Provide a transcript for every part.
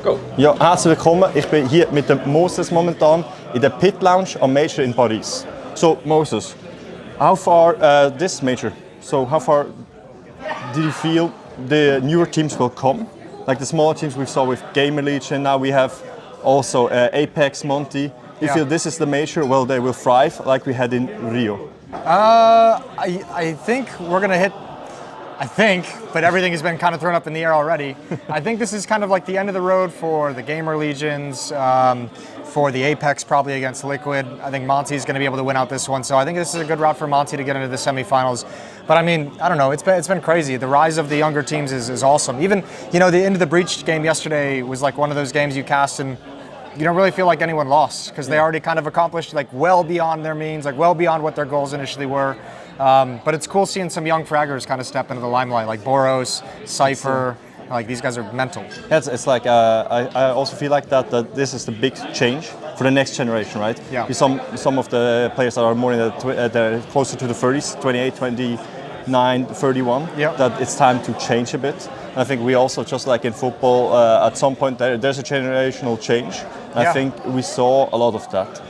Go. Ja, herzlich willkommen. Ich bin hier mit dem Moses momentan in der Pit Lounge am Major in Paris. So, Moses, how far this Major? So, how far did you feel the newer teams will come? Like the smaller teams we saw with Gamer Legion, now we have also Apex, Monty. You feel this is the Major, well, they will thrive like we had in Rio? I think we're going to hit, but everything has been kind of thrown up in the air already. I think this is kind of like the end of the road for the Gamer Legions, for the Apex probably against Liquid. I think Monty's going to be able to win out this one, so I think this is a good route for Monty to get into the semifinals. But I mean, I don't know, it's been crazy. The rise of the younger teams is awesome. Even, the end of the Breach game yesterday was like one of those games you cast and you don't really feel like anyone lost because they already kind of accomplished like well beyond their means, like well beyond what their goals initially were. But it's cool seeing some young fraggers kind of step into the limelight, like Boros, Cypher. Like these guys are mental. Yeah, it's like I also feel like that this is the big change for the next generation, right? Yeah. Some of the players that are more in they're closer to the 30s, 28, 29, 31. Yeah. That it's time to change a bit. And I think we also, just like in football, at some point there's a generational change. And I think we saw a lot of that.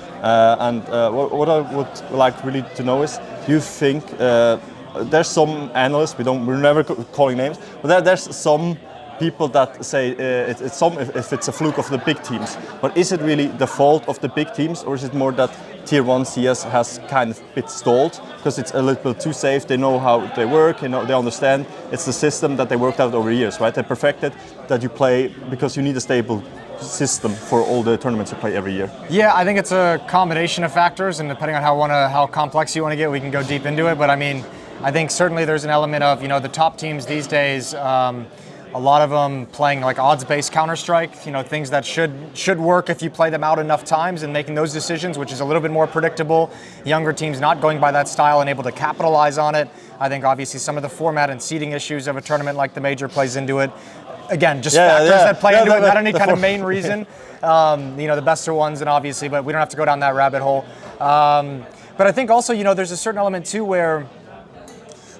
What I would like really to know is, do you think there's some analysts, we're never calling names, but there's some people that say if it's a fluke of the big teams. But is it really the fault of the big teams, or is it more that Tier 1 CS has kind of bit stalled because it's a little bit too safe? They know how they work, they understand. It's the system that they worked out over years, right? They perfected that you play because you need a stable system for all the tournaments you play every year. Yeah, I think it's a combination of factors, and depending on how complex you want to get, we can go deep into it. But I mean, I think certainly there's an element of, the top teams these days, a lot of them playing like odds-based Counter-Strike, things that should work if you play them out enough times and making those decisions, which is a little bit more predictable. Younger teams not going by that style and able to capitalize on it. I think obviously some of the format and seeding issues of a tournament like the Major plays into it. Again, just factors that play into it, not any kind of main reason. The best are ones, and obviously, but we don't have to go down that rabbit hole. But I think also, there's a certain element too where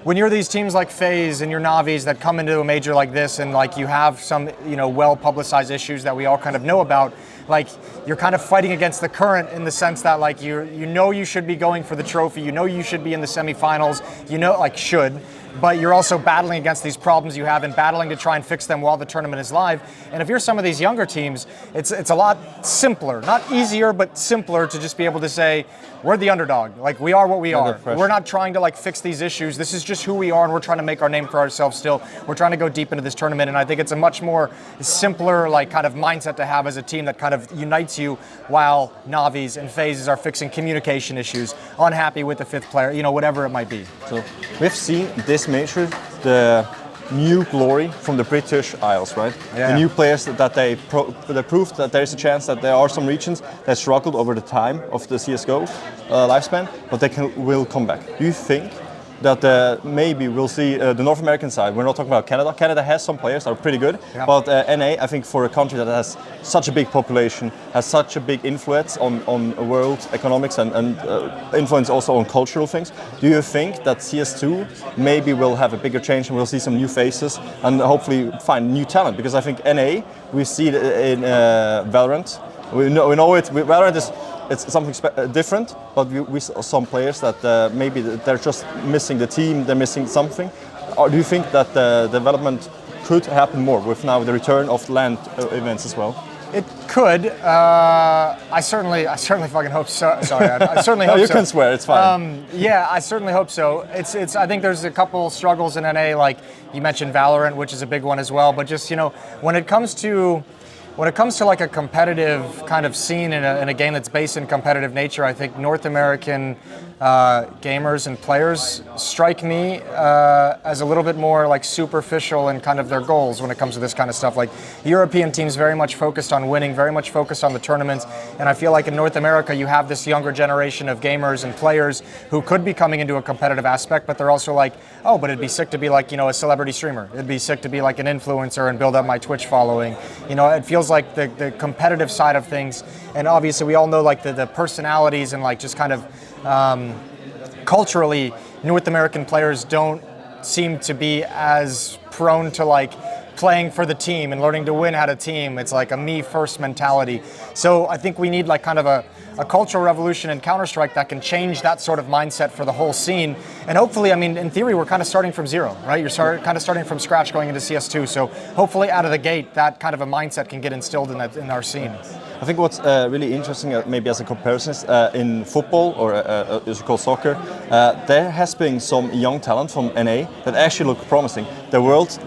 when you're these teams like FaZe and your Navis that come into a Major like this and like you have some, well-publicized issues that we all kind of know about, like you're kind of fighting against the current in the sense that like you should be going for the trophy, you should be in the semifinals, should. But you're also battling against these problems you have and battling to try and fix them while the tournament is live. And if you're some of these younger teams, it's a lot simpler, not easier, but simpler to just be able to say, we're the underdog. Like, we are what we are. We're not trying to fix these issues. This is just who we are, and we're trying to make our name for ourselves still. We're trying to go deep into this tournament, and I think it's a much more simpler kind of mindset to have as a team that kind of unites you, while Navis and FaZes are fixing communication issues, unhappy with the fifth player, whatever it might be. So we've seen this Major, the new glory from the British Isles, right? Yeah. The new players that they proved that there is a chance that there are some regions that struggled over the time of the CSGO lifespan, but they will come back. Do you think that maybe we'll see the North American side? We're not talking about Canada. Canada has some players that are pretty good, but NA, I think for a country that has such a big population, has such a big influence on world economics and influence also on cultural things, do you think that CS2 maybe will have a bigger change and we'll see some new faces and hopefully find new talent? Because I think NA, we see it in Valorant. We know it. Valorant it's something different, but we saw some players that maybe they're just missing the team, they're missing something. Or do you think that the development could happen more with now the return of LAN events as well? It could. I certainly fucking hope so. Sorry, I certainly hope so. You can swear, it's fine. I certainly hope so. It's. I think there's a couple struggles in NA, like you mentioned Valorant, which is a big one as well. But just when it comes to like a competitive kind of scene in a game that's based in competitive nature, I think North American gamers and players strike me as a little bit more like superficial in kind of their goals when it comes to this kind of stuff. Like European teams very much focused on winning, very much focused on the tournaments, and I feel like in North America you have this younger generation of gamers and players who could be coming into a competitive aspect, but they're also like, oh, but it'd be sick to be like, a celebrity streamer. It'd be sick to be like an influencer and build up my Twitch following. It feels like the competitive side of things, and obviously we all know like the personalities and like just kind of culturally, North American players don't seem to be as prone to like playing for the team and learning to win at a team. It's like a me first mentality. So I think we need like kind of a cultural revolution in Counter-Strike that can change that sort of mindset for the whole scene. And hopefully, I mean, in theory, we're kind of starting from zero, right? You're kind of starting from scratch going into CS2. So hopefully out of the gate, that kind of a mindset can get instilled in our scene. I think what's really interesting, maybe as a comparison, is in football, or as you call soccer, there has been some young talent from NA that actually look promising. The World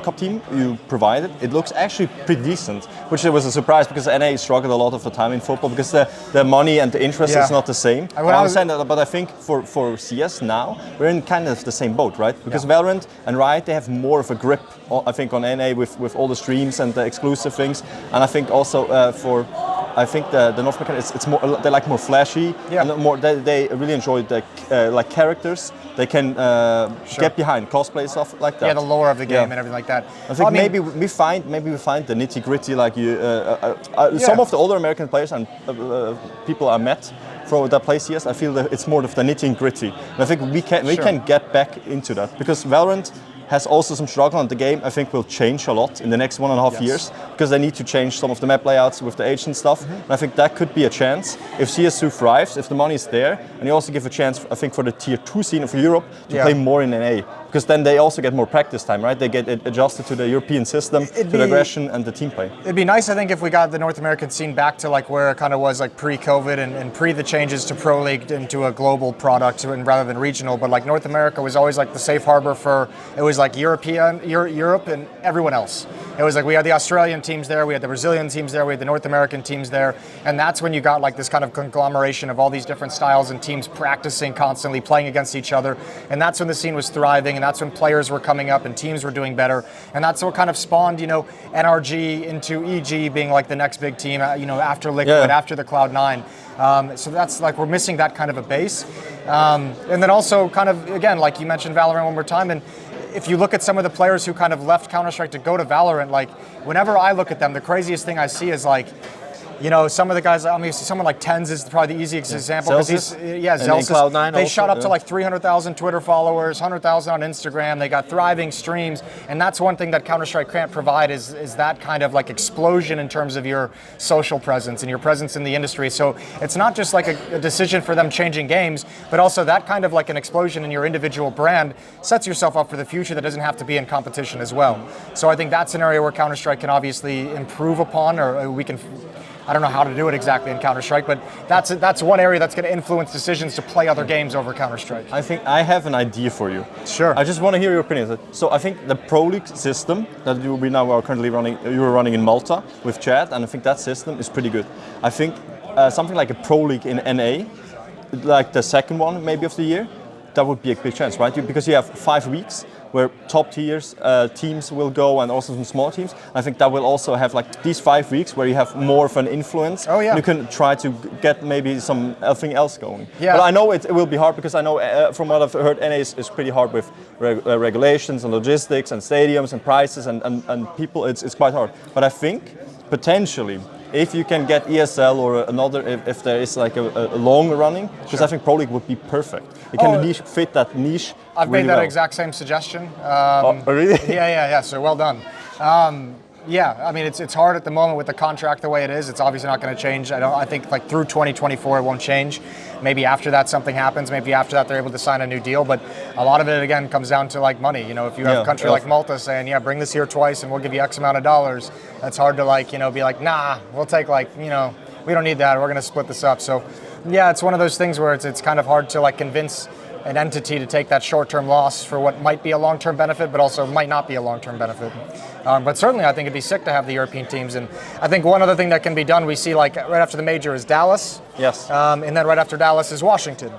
Cup team you provided, it looks actually pretty decent, which was a surprise because NA struggled a lot of the time in football because the money and the interest is not the same. I understand that, but I think for CS now, we're in kind of the same boat, right? Because Valorant and Riot, they have more of a grip, I think, on NA with all the streams and the exclusive things, and I think also I think the North American, it's more, they like more flashy, and more they really enjoy the like characters. They can get behind cosplay stuff like that. Yeah, the lore of the game and everything like that. I think maybe we find the nitty gritty, like some of the older American players and people I met from that play CS. I feel that it's more of the nitty gritty, and I think we can get back into that because Valorant has also some struggle, and the game I think will change a lot in the next 1.5 years because they need to change some of the map layouts with the age and stuff. And I think that could be a chance if CS2 thrives, if the money is there, and you also give a chance, I think, for the tier 2 scene of Europe to play more in NA. Because then they also get more practice time, right? They get adjusted to the European system, to the aggression and the team play. It'd be nice, I think, if we got the North American scene back to like where it kind of was like pre-COVID and pre the changes to Pro League into a global product rather than regional. But like North America was always like the safe harbor for, it was like Europe and everyone else. It was like we had the Australian teams there, we had the Brazilian teams there, we had the North American teams there. And that's when you got like this kind of conglomeration of all these different styles and teams practicing constantly, playing against each other. And that's when the scene was thriving. And that's when players were coming up and teams were doing better. And that's what kind of spawned, you know, NRG into EG being like the next big team, you know, after Liquid, after the Cloud9. So that's like, we're missing that kind of a base. And then also kind of, again, like you mentioned Valorant one more time, and if you look at some of the players who kind of left Counter-Strike to go to Valorant, like whenever I look at them, the craziest thing I see is like, you know, some of the guys, I mean, someone like TenZ is probably the easiest example. Celsius? Celsius. They shot up to like 300,000 Twitter followers, 100,000 on Instagram. They got thriving streams. And that's one thing that Counter-Strike can't provide is that kind of like explosion in terms of your social presence and your presence in the industry. So it's not just like a decision for them changing games, but also that kind of like an explosion in your individual brand sets yourself up for the future that doesn't have to be in competition as well. So I think that's an area where Counter-Strike can obviously improve upon, or we can, I don't know how to do it exactly in Counter-Strike, but that's one area that's going to influence decisions to play other games over Counter-Strike. I think I have an idea for you. Sure. I just want to hear your opinion. So I think the Pro League system that we now are currently running, you were running in Malta with Chad, and I think that system is pretty good. I think something like a Pro League in NA, like the second one maybe of the year, that would be a big chance, right? Because you have 5 weeks where top tiers teams will go and also some small teams. I think that will also have like these 5 weeks where you have more of an influence. Oh yeah. You can try to get maybe something else going. Yeah. But I know it will be hard because I know from what I've heard, NA is pretty hard with regulations and logistics and stadiums and prices and people. It's quite hard. But I think potentially, if you can get ESL or another, if there is like a long running, because I think Pro League would be perfect. It can fit that niche. I've really made that well. exact same suggestion. Oh, really? Yeah. So well done. Yeah, I mean it's hard at the moment with the contract the way it is. It's obviously not going to change. I think like through 2024 it won't change. Maybe after that something happens. Maybe after that they're able to sign a new deal. But a lot of it again comes down to like money. You know, if you have a country like Malta saying, yeah, bring this here twice and we'll give you X amount of dollars, that's hard to like, you know, be like, nah, we'll take like, you know, we don't need that. We're going to split this up. So yeah, it's one of those things where it's kind of hard to like convince an entity to take that short-term loss for what might be a long-term benefit, but also might not be a long-term benefit. But certainly I think it'd be sick to have the European teams. And I think one other thing that can be done, we see like right after the major is Dallas. Yes. And then right after Dallas is Washington.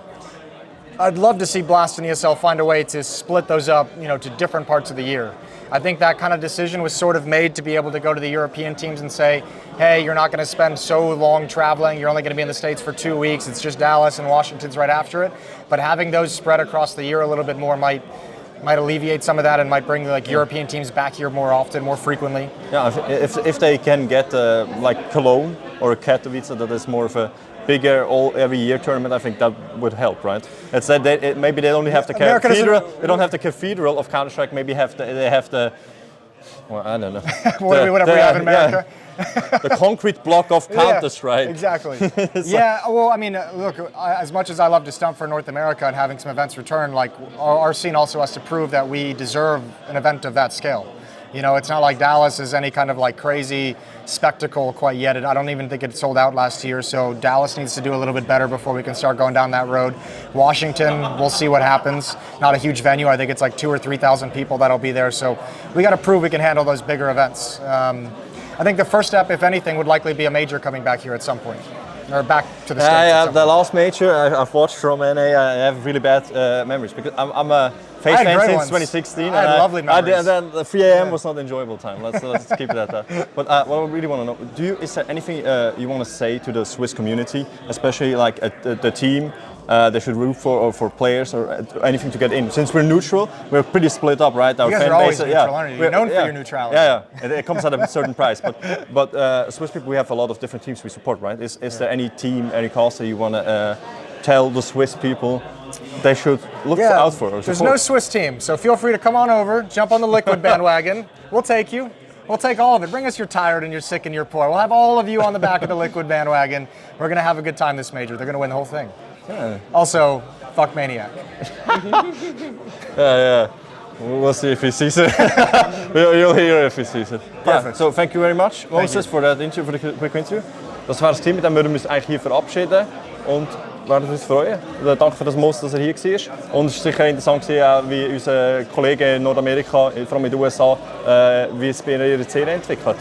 I'd love to see Blast and ESL find a way to split those up, you know, to different parts of the year. I think that kind of decision was sort of made to be able to go to the European teams and say, hey, you're not going to spend so long traveling. You're only going to be in the States for 2 weeks. It's just Dallas and Washington's right after it. But having those spread across the year a little bit more might alleviate some of that and might bring like European teams back here more often, more frequently. Yeah, if they can get like Cologne or Katowice, that is more of a bigger every year tournament, I think that would help, right? It's that maybe they only have the cathedral. They don't have the cathedral of Counter-Strike. Maybe they have the Well, I don't know. Whatever we have in America. The concrete block of Counter-Strike. Exactly. Yeah, well, I mean, look, as much as I love to stump for North America and having some events return, like our scene also has to prove that we deserve an event of that scale. You know, it's not like Dallas is any kind of like crazy spectacle quite yet. I don't even think it sold out last year, so Dallas needs to do a little bit better before we can start going down that road. Washington, we'll see what happens. Not a huge venue. I think it's like 2,000 or 3,000 people that'll be there, so we got to prove we can handle those bigger events. I think the first step, if anything, would likely be a major coming back here at some point, or back to the States. Yeah, the last major I've watched from NA, I have really bad memories because I'm a FaZe fan since 2016. I had lovely memories. And then the 3 a.m. was not enjoyable time. Let's keep it at that. But what I really want to know, is there anything you want to say to the Swiss community, especially like the team? They should root for players or anything to get in. Since we're neutral, we're pretty split up, right? Our fan base, neutral, aren't you? You're known for your neutrality. Yeah. It comes at a certain price. But Swiss people, we have a lot of different teams we support, right? Is there any team, any cause that you want to tell the Swiss people they should look out for? Or there's no Swiss team, so feel free to come on over, jump on the Liquid bandwagon. We'll take you. We'll take all of it. Bring us your tired and you're sick and you're poor. We'll have all of you on the back of the Liquid bandwagon. We're going to have a good time this major. They're going to win the whole thing. Yeah. Also, fuck Maniac. Yeah. We'll see if he sees it. You'll hear if he sees it. Perfect. So thank you very much, Moses, for that interview, for the quick interview. Das war das Team, mit dem würden wir uns eigentlich hier verabschieden und werden uns freuen. Danke für das Moses, dass er hier war. Und es war sicher interessant, wie unsere Kollegen in Nordamerika, vor allem in den USA, wie es bei ihrer Szene entwickelt.